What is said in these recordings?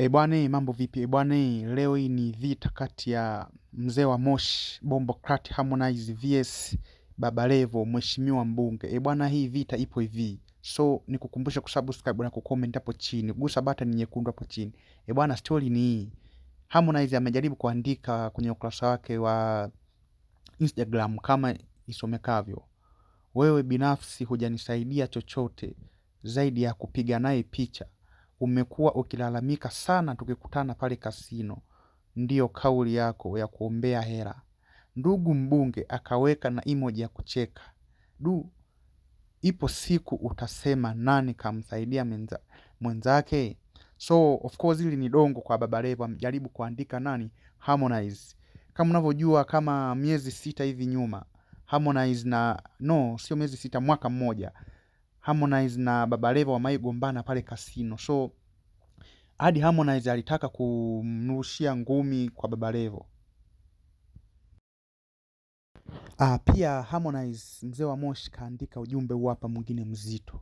Bwana, mambo vipi? Bwana, leo hii ni vita kati ya mzee wa Moshi Bombo Clat Harmonize vs Baba Levo mheshimiwa mbunge. Bwana, hii vita ipo hivi. So nikukumbusha kusubscribe na kucomment hapo chini. Gusa button nyekundu hapo chini. Bwana, story ni hii. Harmonize amejaribu kuandika kwenye ukurasa wake wa Instagram kama isomekavyo: wewe binafsi hujanisaidia chochote zaidi ya kupiga naye picha. Umekuwa ukilalamika sana tukikutana pale kasino. Ndiyo kauli yako ya kuombea hela. Ndugu mbunge akaweka na emoji ya kucheka. Ipo siku utasema nani kamsaidia mwenzake. So of course hili ni dongo kwa Baba Levo, amejaribu kuandika nani? Harmonize. Kama unavyojua, kama miezi 6 hivi nyuma Harmonize sio miezi 6, mwaka mmoja, Harmonize na Baba Levo wamaigombana pale kasino. So hadi Harmonize alitaka kumrushia ngumi kwa Baba Levo. Pia Harmonize, mzee wa Moshi, kaandika ujumbe huu hapa mwingine mzito: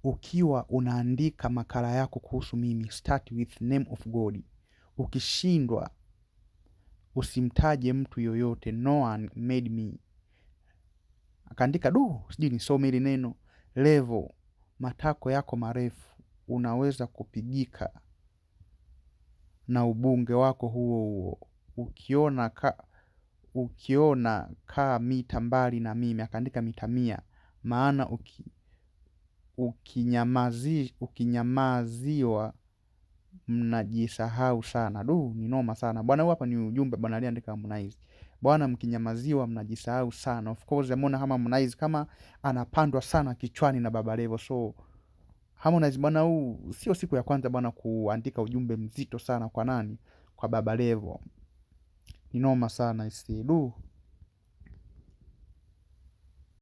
ukiwa unaandika makala yako kuhusu mimi, start with name of God. Ukishindwa usimtaje mtu yoyote, no one made me. Akaandika sijui nisome ile neno: Levo, matako yako marefu, unaweza kupigika na ubunge wako huo. Ukiona kaa mita mbali na mimi. Akaandika mita 100, maana ukinyamaziwa mnajisahau sana. Ni noma sana bwana. Hapa ni ujumbe bwana aliandika Harmonize. Bwana, mkinyamaziwa mnajisahau sana. Of course ameona kama Harmonize kama anapandwa sana kichwani na Baba Levo. So Harmonize bwana, huu sio siku ya kwanza bwana kuandika ujumbe mzito sana kwa nani? Kwa Baba Levo. Ni noma sana isi.